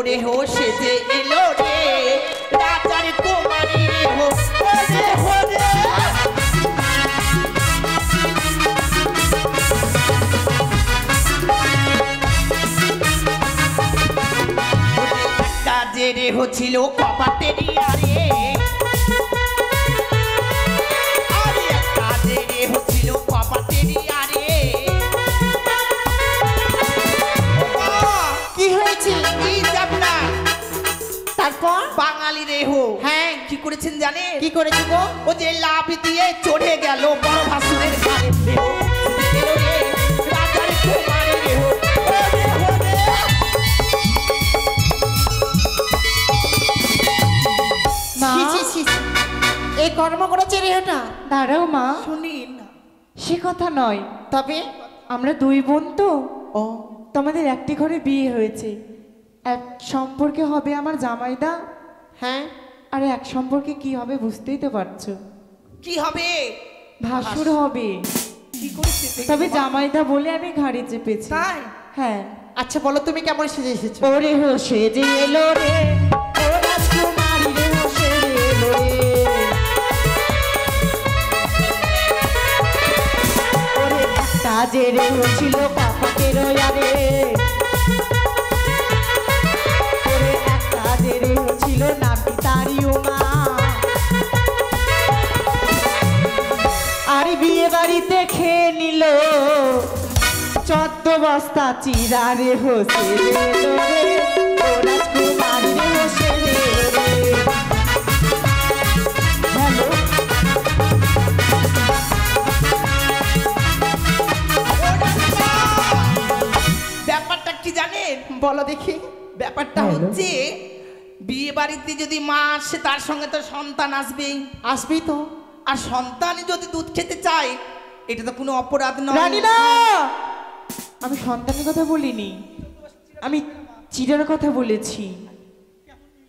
ওরে হো সেজে এলো রে রাজার কুমারী রে হো ওরে হো রে কাজে রে হচ্ছিল কপাটের আরে আরে কাজে রে হচ্ছিল কপাটের আরে কি হয়েছে? কি যাবনা তারপর বাঙালি রে হো হ্যাঁ কি করেছেন জানেন? কি করেছে গো? ও যে লাভ দিয়ে চড়ে গেল বড় ভাসুরের ঘাড়ে রে হো রে রাজার কুমারী রে হো ওরে হো রে মা এই কর্ম করেছে রে ওটা? দাঁড়াও মা, শুনি না সে কথা নয়। তবে আমরা দুই বোন তো, ও তোমাদের একটি ঘরে বিয়ে হয়েছে। এক সম্পর্কে হবে আমার জামাইদা, হ্যাঁ আর এক সম্পর্কে কি হবে বুঝতেই তো পারছো। কি হবে? ভাসুর হবে। কি করেছে? তবে জামাইদা বলে আমি ঘাড়ে চেপেছি। তাই? হ্যাঁ। আচ্ছা বলো তুমি কেমন সেজে এসেছো? ওরে হো সেজে এলো রে ও রাজকুমারী রে হো সেজে এলো রে। ওরে একটা যে রে হচ্ছিল কপাটের আরে, ওরে একটা যে রে হচ্ছিল নাবি তারি মা। আর বিয়ে বাড়িতে খেয়ে নিল 14 বস্তা চিরা রে হোসে রে রে ও রাজকুমারী রে হোসে রে রে। হ্যালো ব্যাপারটা কি জানেন? বলো দেখি। ব্যাপারটা হচ্ছে বিয়ে বাড়িতে যদি মা আসে তার সঙ্গে তো সন্তান আসবেই, আসবি তো। আর সন্তান যদি দুধ খেতে চায় এটা তো কোনো অপরাধ নয়। রানীরা, আমি সন্তানের কথা বলিনি, আমি চিরার কথা বলেছি।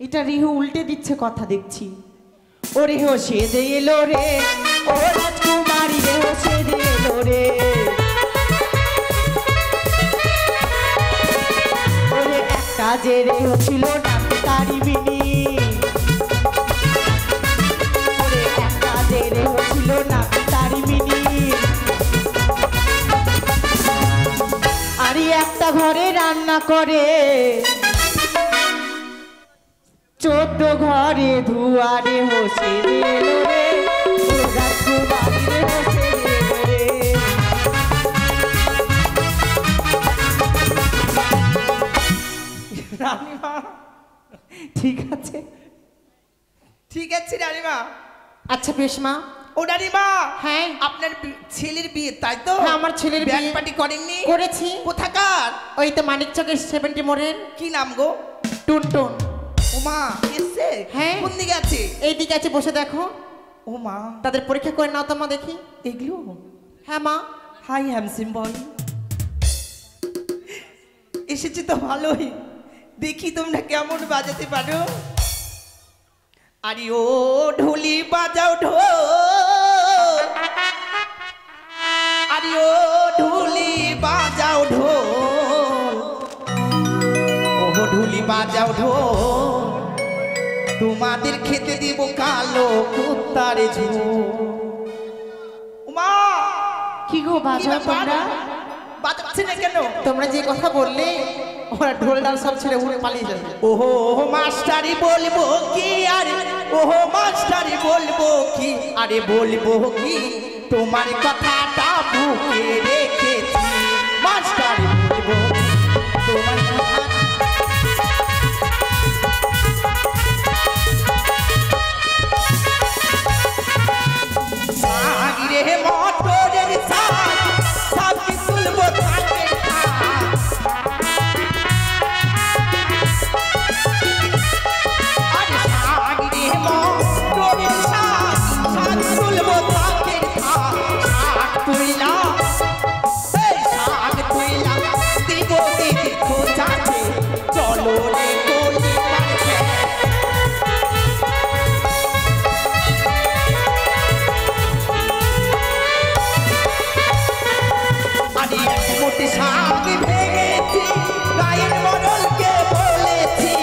এটা রিহু উল্টে দিচ্ছে কথা দেখছি। ও রে হোসে যে এলো রে ও রাজকুমারী রে হোসে যে এলো রে। ওরে একটা যে রে হচ্ছিল নাকি তারি বিনি, ওরে একটা যে রে হচ্ছিল নাকি তারি বিনি। আরে একটা ঘরে রান্না করে 14 ঘরে ধুয়ারে হোসে রে এলো রে ও রাজকুমারী রে হোসে রে এলো রে। রানীমা ঠিক আছে, ঠিক আছে রানীমা। আচ্ছা বেশ মা। ও রানীমা, হ্যাঁ আপনার ছেলের বিয়ে তাই তো? হ্যাঁ, আমার ছেলের ব্যান্ড বিয়ে। পার্টি করেননি? করেছি। কোথাকার? ওই তো মানিক চকের 70 মোড়ের কি নাম গো? টুনটুন। ওমা এসছে? হ্যাঁ। কোন দিকে আছে? এইদিকে আছে, বসে দেখো। ওমা তাদের পরীক্ষা করে নাও তো মা দেখি। এগুলো? হ্যাঁ মা। হাই হ্যামসিম বয় এসেছে তো ভালোই, দেখি তোমরা কেমন বাজাতে পারো। আরে ও ঢোলি বাজাও ঢোল, আরে ও ঢোলি বাজাও ঢোল, ও ঢোলি বাজাও ঢোল, তোমাদের খেতে দিব কালো কুত্তার ঝোল। উমা কি গো বাজাও তোমরা? বাজাচ্ছে না কেন? তোমরা যে কথা বললে ওরা ঢোল ডাল সব ছেড়ে উড়ে পালিয়ে যাবে। ওহো মাস্টারি বলবো কি আরে, ওহো মাস্টারি বলবো কি আরে, বলবো কি তোমার কথাটা বুকে রেখেছি। মাস্টারি বলবো তোমার কথা। রে মোটরের সাথ সাথে তুলবো থাকের থাক, আরে সাগরে মোটরের সাথ সাথে তুলবো থাকের থাক। শাক তুইলা এই শাক তুইলা দিব দিদি খোঁজাতে, চলো রে গলি পাড়ে। মোটে শাক ভেঙেছি, গায়ের মরলকে বলেছি,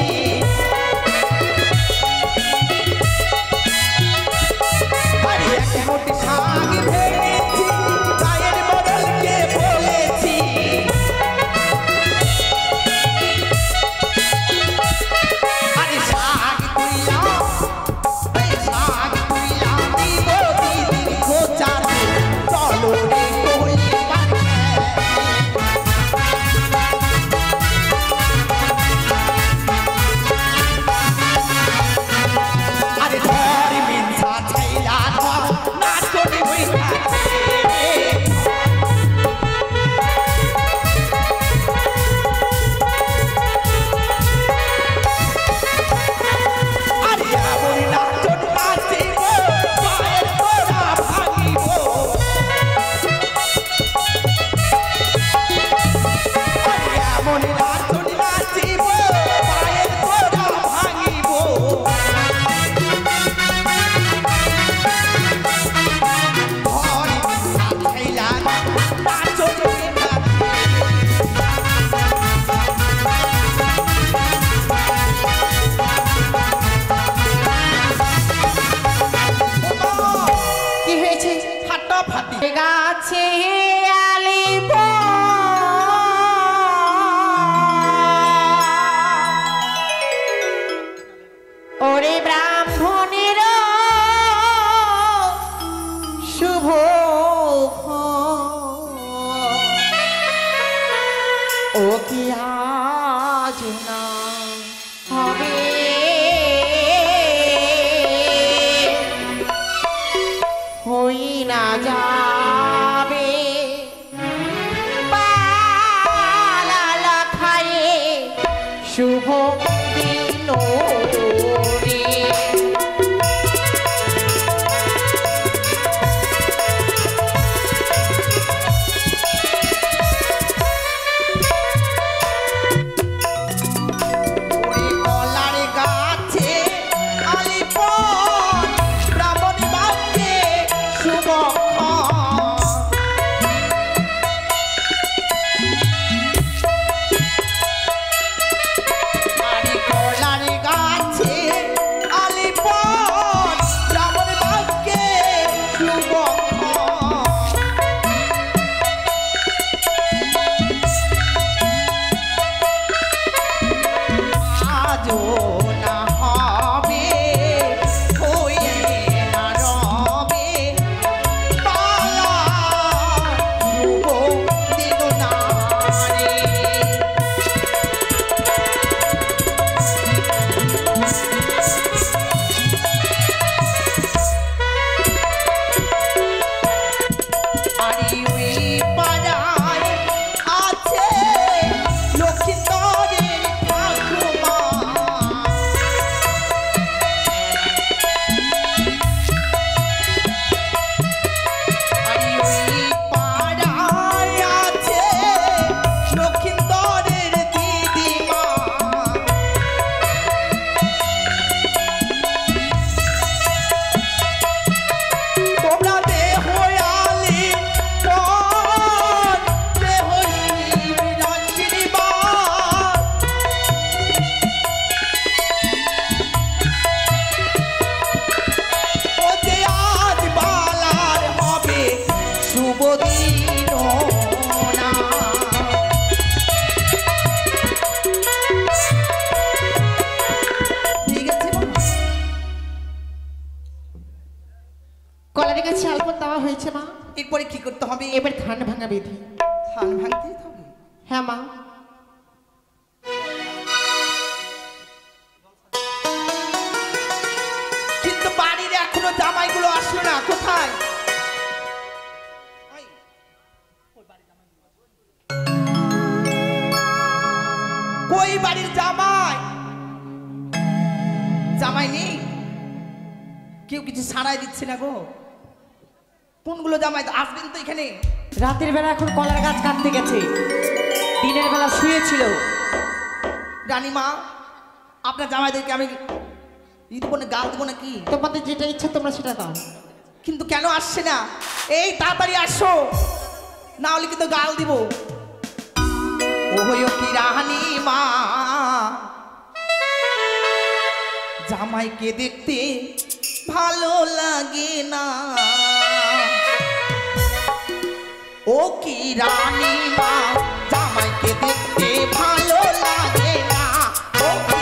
ফাটি গাছে আলিব ওরে ব্রাহ্মণের শুভ ও কি আজ না হবে হই না যাবে পালা খায়ে শুভ দিন রে কলারের কাছে আলপন দেওয়া হয়েছে মা। এরপরে কি করতে হবে? এবার ধান ভাঙা বিধি। ধান ভাঙতে হবে? হ্যাঁ মা। কিন্তু বাড়ির এখনো জামাইগুলো আসলো না, কোথায়? কই বাড়ির জামাই? জামাই নেই, কেউ কিছু সাড়াই দিচ্ছে না গো। কোনগুলো জামাই আসবেন তো এখানে? রাতের বেলা এখন কলার গাছ কাটতে গেছে, দিনের বেলা শুয়েছিল। রানীমা, আপনার জামাইদেরকে আমি দেবো না, গাল দেবো নাকি? তোমাদের যেটা ইচ্ছা তোমরা সেটা দাও। কিন্তু কেন আসছে না? এই তাড়াতাড়ি আসো, না হলে কিন্তু গাল দিব। ও হইও কি রানীমা, জামাইকে দেখতে ভালো লাগে না। ও কি রানীমা, জামাইকে দেখতে ভালো লাগে না। ও কি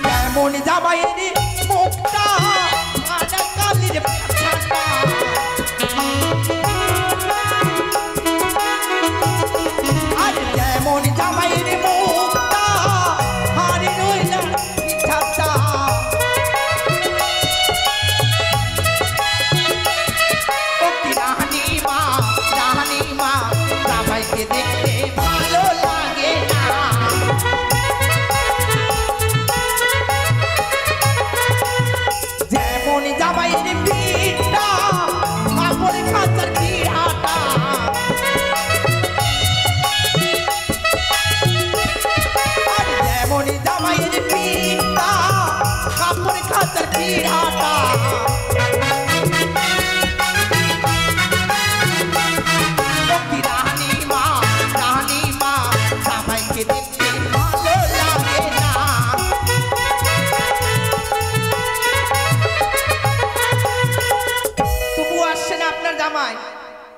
কেমন জামাইয়ের মুখটা আজা কালির পাছাটা, আর কেমন জামাইয়ের মুখটা হারি রইলা পিঠাটা। ও কি রানীমা, রানীমা, জামাইকে দেখতে ভালো লাগে না। যেমন জামাইয়ের পিঠটা কাপড় খাঁচার কি হাটা, আর যেমন জামাইয়ের পিঠটা কাপড় খাঁচার কি হাটা। রানীমা, রানীমা, জামাইকে দেখতে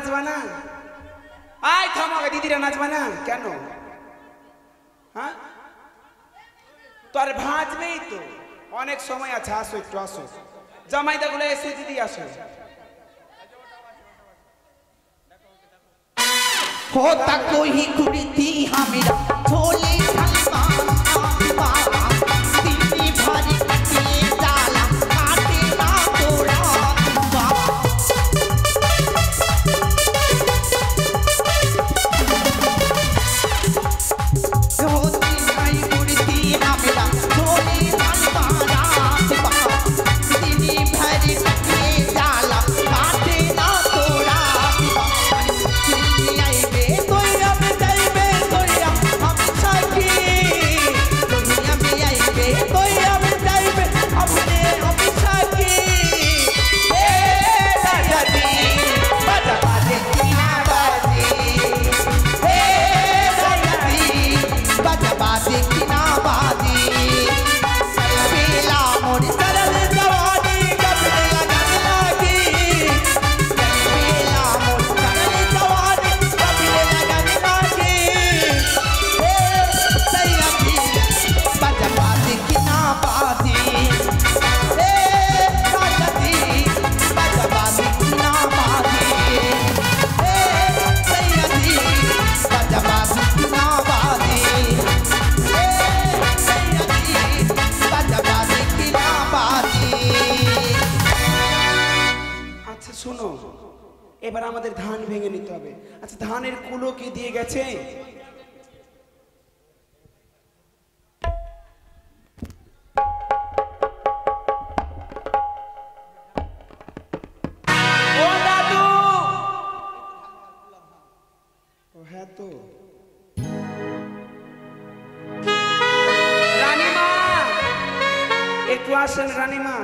নাচবা না? আয় থামাবে দিদিরা নাচবা না কেন? হ্যাঁ তোর ভাজবেই তো, অনেক সময় আছে, আসো একটু আসো, জামাইদা গুলো এসে দিদি আসো। होता कोई कुर्ती हमेरा झोले हलवा दीदी भारी कटिए डाला काटे ना तोड़ा होती कोई कुर्ती हमेरा झोले हलवा दीदी भारी कटिए डाला काटे ना तोड़ा এবার আমাদের ধান ভেঙে নিতে হবে। আচ্ছা ধানের কুলো কি দিয়ে গেছে? ও দাদু, ও হ্যাঁ তো রানীমা, একটু আসেন রানীমা।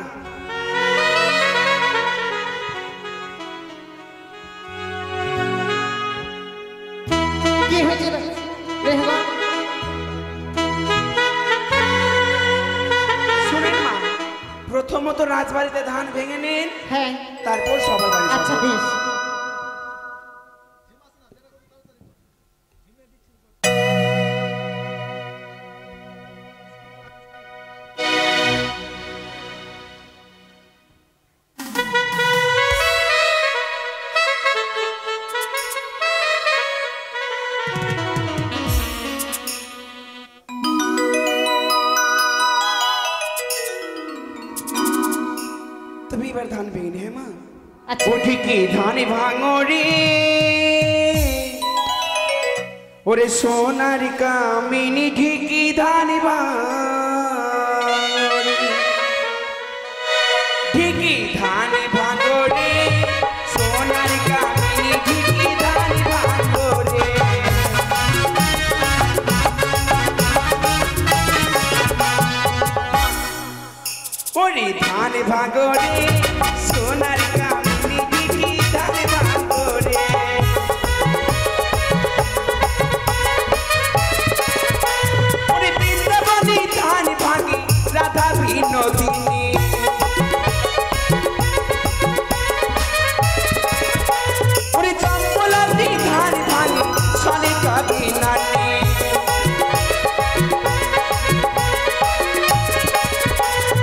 কি হয়েছে রেহবা? শুনেন মা, প্রথমত রাজবাড়িতে ধান ভেঙে নিন, হ্যাঁ তারপর সবার বাড়ি আচ্ছা বেশ। তুমি এবার ধান ভেঙে নি। হ্যাঁ মা, আচ্ছা ও ঠিকই ধান ভাঙরে ওরে সোনার কামিনী, ঠিকই ধান ভাঙরে, ঠিকই ধান ভাঙরে সোনার কামিনী, ঠিকই ধান ভাঙরে। ওরে ধান ভাঙরে সোনার কামিনী, ঠিকই ধান ভাঙরে। ওরে বৃন্দাবনী ধান ভাঙি রাধা বিনোদিনী, ওরে চম্পলাদি ধান ভাঙি চলে কবি নানি।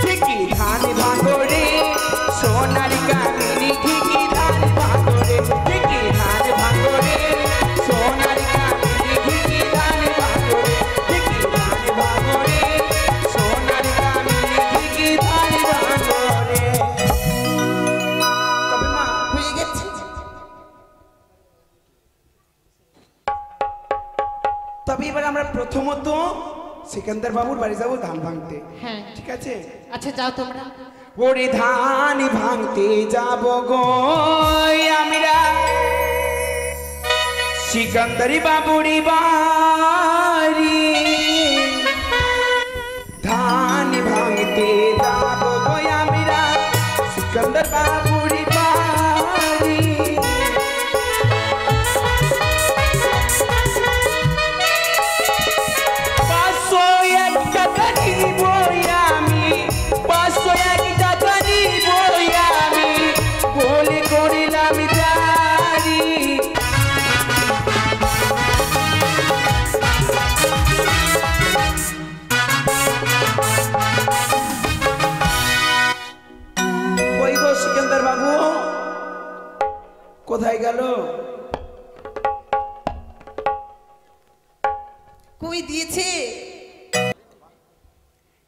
ঠিকই ধান ভাঙরে সোনার কামিনী, ঠিকই ধান ভাঙরে, ঠিকই ধান ভাঙরে সোনার কামিনী, ঠিকই ধান ভাঙরে, ঠিকই ধান ভাঙরে সোনার কামিনী, ঠিকই ধান ভাঙরে। তবে মা হয়ে গেছে। তবে এবার আমরা প্রথমত সিকান্দার বাবুর বাড়ি যাবো ধান ভাঙতে, হ্যাঁ ঠিক আছে? আচ্ছা যাও তোমরা। ওরে ধান ভাঙতে যাব গো আমরা সিকান্দারি বাবুরি বাড়ি, ধান ভাঙতে যাব গো আমরা সিকান্দার বাবুরি বাড়ি। পাঁচশো এক টাকা নিব আমি, পাঁচশো এক টাকা নিব আমি, বলে করিলাম জারি। ওই দিয়েছে।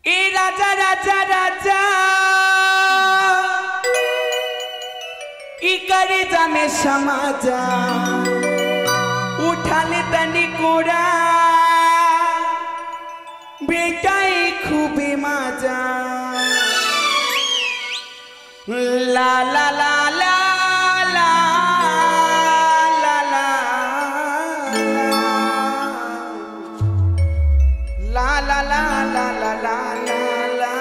ए राजा राजा राजा ई करे जामे समाजा उठा ले तनी कोड़ा बेटाई खूबे माजा ला ला ला ला ला ला ला ला ला ला ला ला ला ला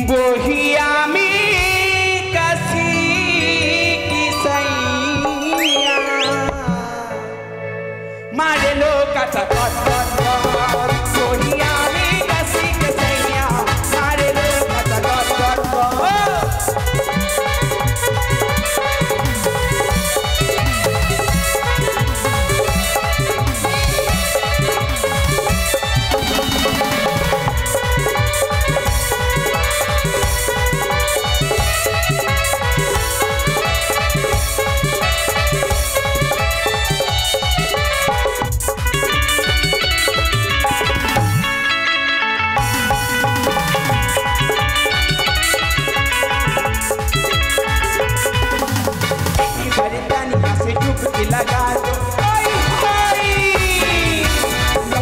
बोहिया में कसी की सैया मारे लो कट कट कट बोहिया में कसी की सैया मारे लो कट कट कट लगा दो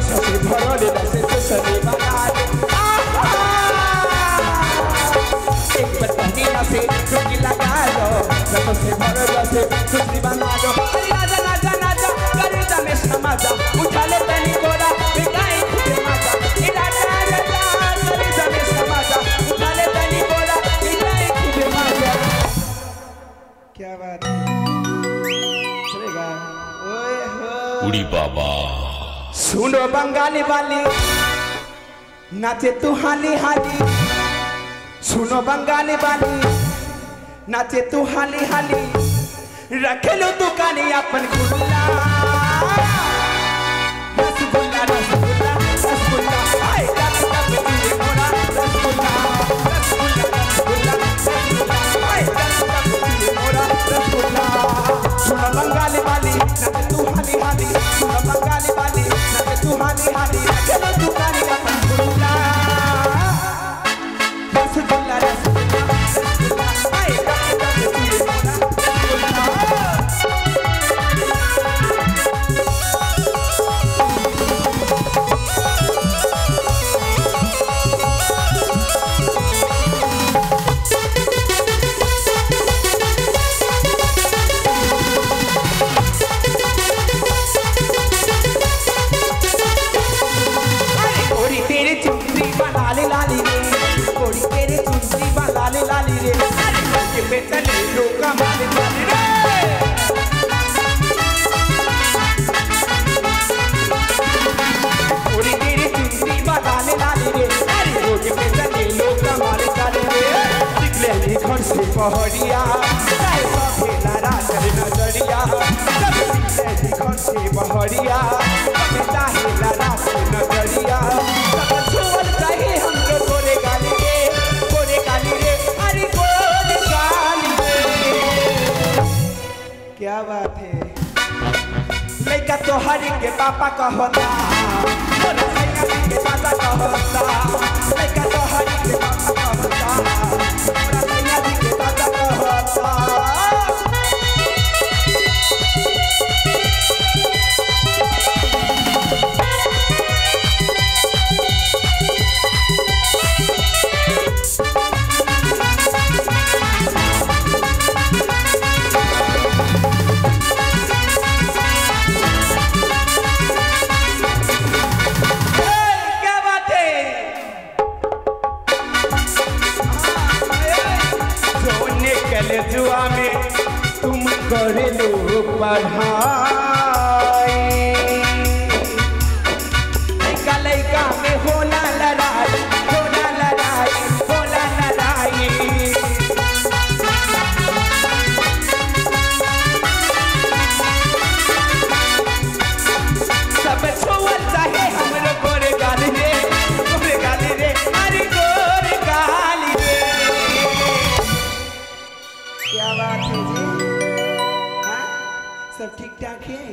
से भरो दे से सने बना दो एक बटनी से चुकी लगा दो से भरो से खुशी बना दो राजा राजा राजा करे में समाजा उठा ले तनी कोड़ा बिगाई खुदे माजा राजा राजा करे में समाजा उठा ले तनी कोड़ा बिगाई खुदे माजा। क्या बात है उड़ी बाबा। सुनो बंगाली वाली नाचे तू हाली हाली सुनो बंगाली वाली नाचे तू हाली हाली रखे लो दुकानी अपन खुला रसगुल्ला रसगुल्ला रसगुल्ला आए डब डब दिए मोरा रसगुल्ला रसगुल्ला रसगुल्ला रसगुल्ला आए डब डब दिए मोरा रसगुल्ला। सुनो बंगाली वाली नाचे तू हाली हाली सुनो बंगाली वाली नाचे तू हाली हाली रखे लो दुकानी अपन खुला रसगुल्ला रसगुल्ला रसगुल्ला आए डब डब दिए मोरा रसगुल्ला। लाली रे के बेचले लोका मारे लाली रे ओरी तेरी चुंदी बालाले लाली रे अरे वो के बेचले लोका मारे लाली रे निकले नी घर से पहड़िया चाहे सफेला राजर नजरिया निकले नी घर से पहड़िया चाहे ला राजर नजरिया सब छोड़ चाहे हमको गोरे गाली रे अरे गोरे गाली रे। क्या बात है लड़का तो हरी के पापा का होता बोला सैया के पापा का होता लड़का तो हरी के पापा का होता बोला सैया के पापा का होता। जुआ में तुम कर लो पढ़ाई लइका लइका में होला लड़ाई होला लड़ाई होला लड़ाई सब छोड़ चाहे हमरो गोरे गाली रे अरे गोरे गाली रे क्या बात है जी हाँ सब ठीक ठाक है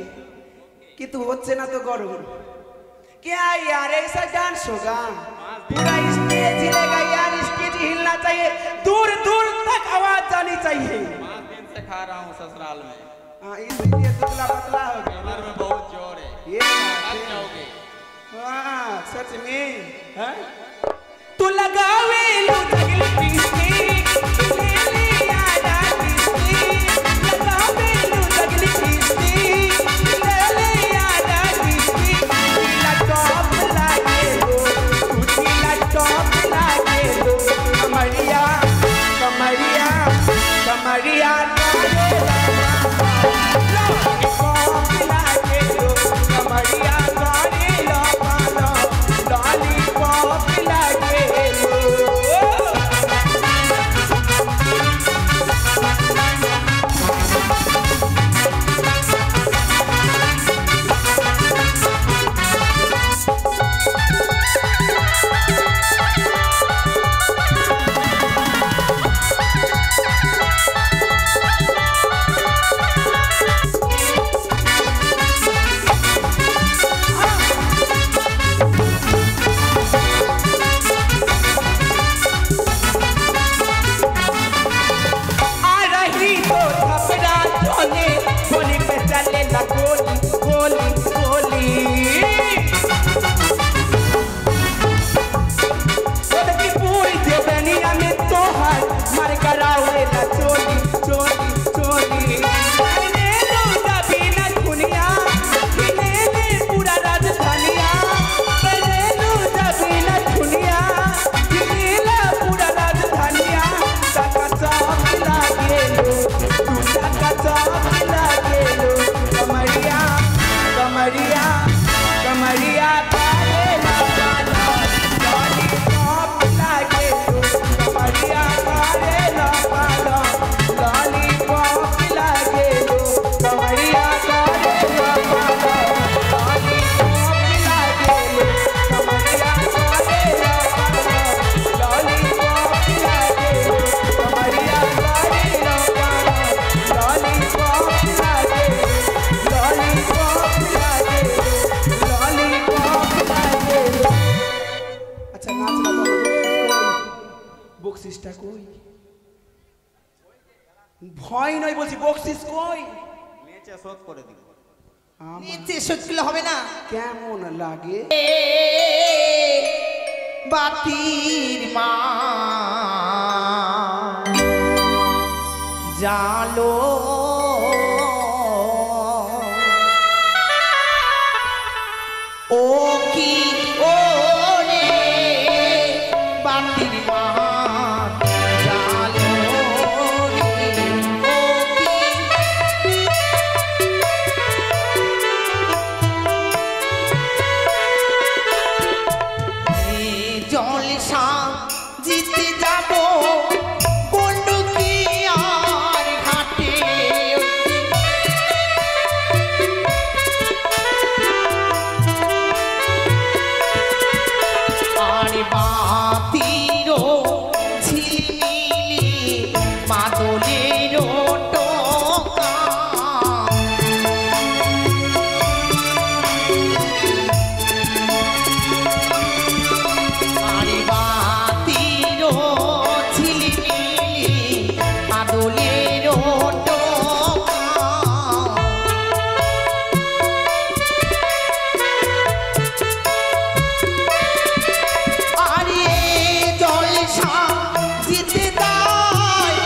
कि तू होच्छे ना तो करो क्या यार ऐसा डांस होगा पूरा स्टेज हिलेगा यार स्टेज हिलना चाहिए दूर दूर तक आवाज जानी चाहिए 5 दिन से खा रहा हूँ ससुराल में हाँ इसलिए दुबला पतला हो गया कमर में बहुत जोर है ये बात थक है। जाओगे हाँ सच में हाँ? तू लगावे लो जगल पीसने ले ले आजा पीसने लगावे लो जगल पीसने ले ले आजा पीसने नीला टॉप लागे लो तू नीला टॉप लागे लो कमरिया कमरिया कमरिया लॉलीपॉप लागे लो कमरिया लॉलीपॉप लागे लो বক্সিসটা কই ভয় নয় বলছি বক্সিস কই নিচে শোধ করে দিব নিচে সত্যি হবে না কেমন লাগে বাতির মা জালো ও কি ও রে বাতির মা জালো রে ও কি জলসা জিতে যাব বন্ডুকিয়ার ঘাটে আর বাতিরও ঝিলমিলি মাদলেরও টোকা আর বাতিরও ঝিলমিলি মাদলেরও টোকা আরে জলসা জিতে দায়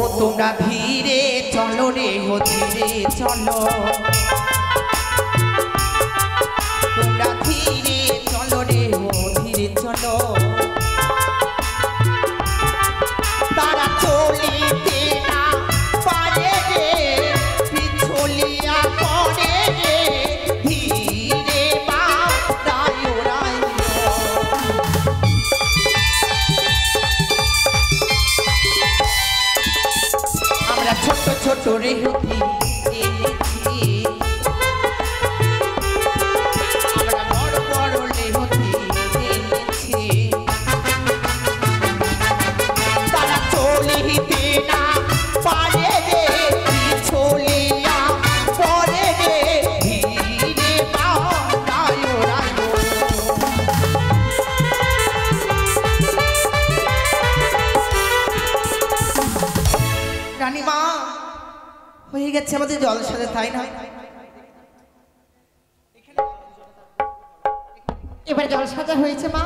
ও তোমরা ধীরে চলো রে ও ধীরে চলো তোমরা ধীরে চলো রে ও ধীরে চলো তারা চলিতে না পারে রে পিছলিয়া পড়ে রে ধীরে মা রায় রায় আমরা ছোট ছোট রেহতি এনেছি আমরা বড় বড় রেহতি এনেছি তারা চলিতে না পারে রে পিছলিয়া পড়ে রে ধীরে মা রায় রায় রানীমা হয়ে গেছে আমাদের জলসাতে তাই না এবার জল সাজা হয়েছে মা,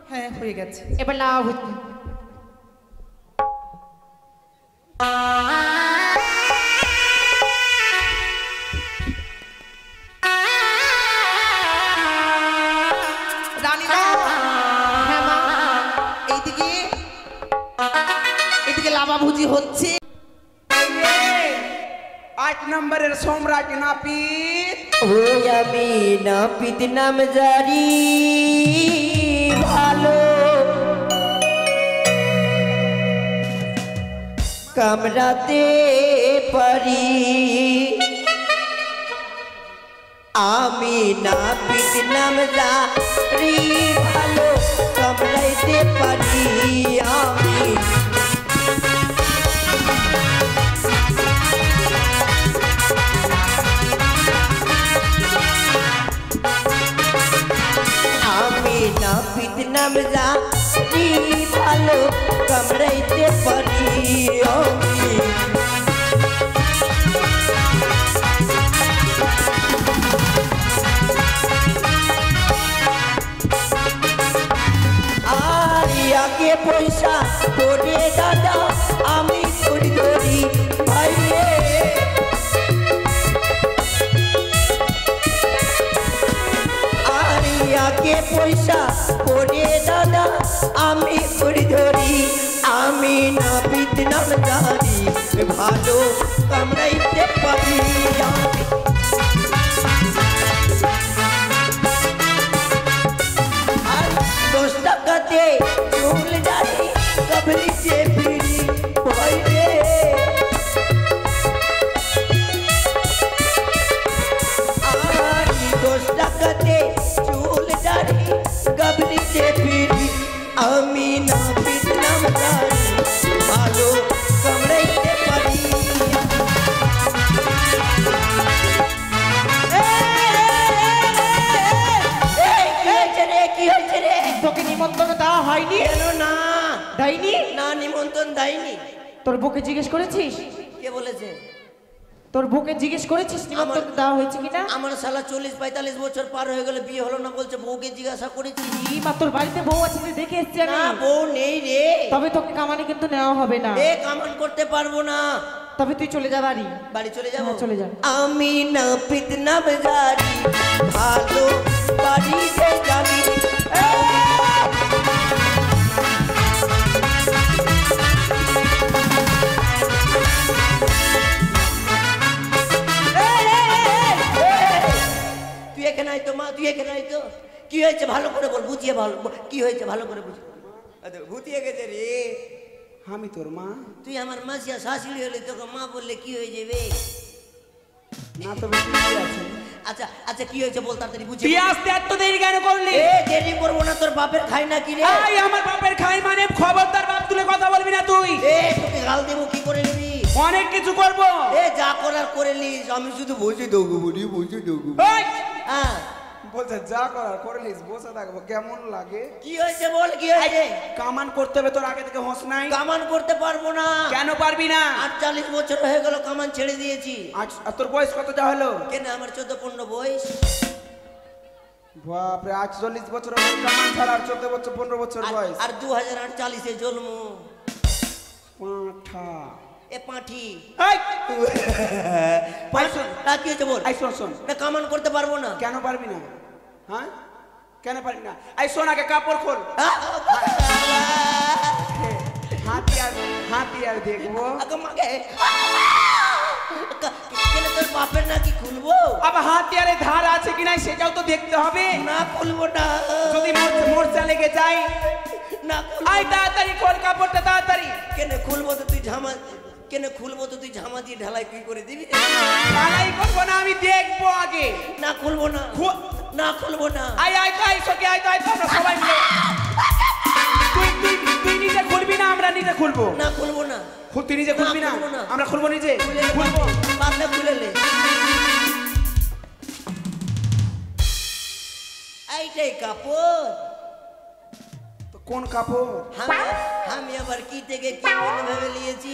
হ্যাঁ হয়ে গেছে এবার লাভ হচ্ছে। রানীমা হ্যাঁ মা, এইদিকে এদিকে লাভাভুজি হচ্ছে 8 নম্বরের সম্রাট নাপিত ওই আমি নাপিত নাম জারি ভালো কামড়াতে পারি আমি নাপিত নাম জারি ভালো কামড়াইতে পারি আমি আমি নাপিত নাম জানি ভালো কামড়াইতে পারি আমি আর আগে পয়সা পড়ে দাদা আমি করি ধরি ভাই রে আগে পয়সা পড়ে দাদা আমি করি ধরি আমি নাপিত নাম জানি ভালো কামড়াইতে পারি আমি 10 টাকাতে চুল দাড়ি কবলিতে ফিরি ভয় রে আর 10 টাকাতে চুল দাড়ি কবলিতে ফিরি আমি নাপিত নাম জানি ভালো কামড়াইতে পারি কি হয়েছে রে তোকে নিমন্ত্রণ দেওয়া হয়নি? কেন না দেয়নি? না নিমন্ত্রণ দেয়নি তোর বউকে জিজ্ঞেস করেছিস? কে বলেছে তোর বউকে জিজ্ঞেস করেছিস নিমন্ত্রণ দেওয়া হয়েছে কিনা? আমার শালা 40-45 বছর পার হয়ে গেল বিয়ে হলো না বলছে বউকে জিজ্ঞাসা করেছি এই মা, তোর বাড়িতে বউ আছে যে দেখে এসছি আমি। না বউ নেই রে তবে তোকে কামানে কিন্তু নেওয়া হবে না। এ কামান করতে পারবো না তবে তুই চলে যা বাড়ি। বাড়ি চলে যাবো হ্যাঁ, চলে যা। আমি নাপিত নাম জানি ভালো বাড়ি যে যাবি তুই এখানে আয় তো মা তুই এখানে আয় তো কি হয়েছে ভালো করে বল বুঝিয়ে ভালো কি হয়েছে ভালো করে বুঝ ভূতিয়ে গেছে রে আমি তোর মা তুই আমার মাসিয়া শাশুড়ি হলে তোকে মা বললে কি হয়ে যাবে না তো ঠিকই আছে আচ্ছা আচ্ছা কি হয়েছে বল তাড়াতাড়ি বুঝি তুই আসতে এত দেরি কেন করলি? এ দেরি করবো না তোর বাপের খাই না কি রে এই আমার বাপের খাই মানে খবরদার বাপ তুলে কথা বলবি না তুই। এ তোকে গাল দেবো কি করে নিবি অনেক কিছু করব। এ যা করার করে নিস আমি শুধু বসে দেবো বলি বসে দেবো এই হ্যাঁ বলছে যা করার করে নিস বসে থাকবো কেমন লাগে? কি হয়েছে বল কি হয়েছে কামান করতে হবে তোর আগে থেকে হোস নাই? কামান করতে পারবো না কেন পারবি না? 48 বছর হয়ে গেল কামান ছেড়ে দিয়েছি আর তোর বয়স কত যা হলো? কেন আমার 14-15 বয়স বাপরে 48 বছর হলো কামান ছাড়া আর 14 বছর 15 বছর বয়স আর 2048 এ জন্ম পাঁঠা এ পাঁঠি এই! পাঁচ শোন। রাত হয়েছে বল এই শোন শোন না কামান করতে পারবো না কেন পারবি না হ্যাঁ কেন পারবি না এই শোন আগে কাপড় খোল হাতিয়ার দেখবো আগে মাগে কেন তোর বাপের নাকি খুলবো আবার হাতিয়ারে ধার আছে কিনা সেটাও তো দেখতে হবে না খুলবো না যদি মোর্চা লেগে যায় না আয় তাড়াতাড়ি খোল কাপড়টা তাড়াতাড়ি কেন খুলবো তো তুই ঝামা কেন খুলবো তো তুই ঝামা দিয়ে ঢালাই কি করে দিবি ঢালাই করবো না আমি দেখবো আগে না খুলবো না না খুলবো না আয় আয় তো আয় সকে আয় তো আয় তো আমরা সবাই মিলে তুই নিজে খুলবি না আমরা নিজে খুলবো না খুলবো না তুই নিজে খুলবি না খুলবো না। আমরা খুলবো নিজে খুলে খুলবো পারলে খুলে লে এইটাই কাপড় তো কোন কাপড় আমি আবার কি থেকে কি মনে ভেবে নিয়েছি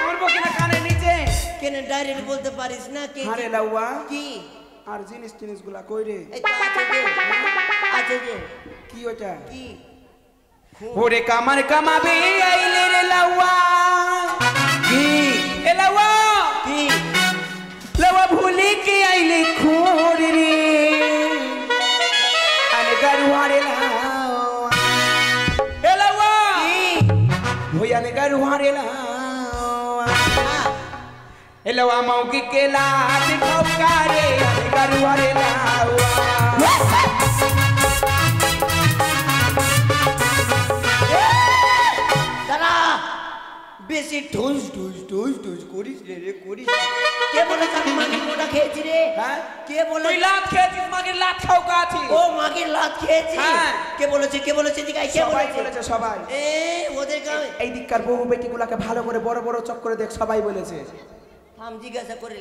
করবো কিনা কানের নিচে কেন ডাইরেক্ট বলতে পারিস না কে আরে লাউয়া কি আর জিনিস গুলা কই রে এই তো আছে যে কি ওটা কি ওরে কামার কামাবে আইলে রে লাউয়া কি এ লাউয়া কি লাউয়া ভুলে কে আইলে খোর রে আনে গারুয়ারে লাউয়া এ লাউয়া ভইয়ানে গারুয়ারে লাউয়া এ লাউয়া মৌকি के लात ठोकारे आने गारुआरे लाउआ দাঁড়া বেশি ঢুস ঢুস ঢুস ঢুস করিস রে করিস কে বলে আমি মাগির মোটা খেয়েছি রে হ্যাঁ কে বলে তুই লাত খেয়েছিস মাগের লাত খাও কাছি ও মাগির লাত খেয়েছি হ্যাঁ। কে বলেছে দিগাই কে সবাই বলেছে বলেছে সবাই এ ওদের গায়ে এই দিককার বহু বেটিগুলাকে ভালো করে বড় বড় চক্করে দেখ সবাই বলেছে থাম জিজ্ঞাসা করে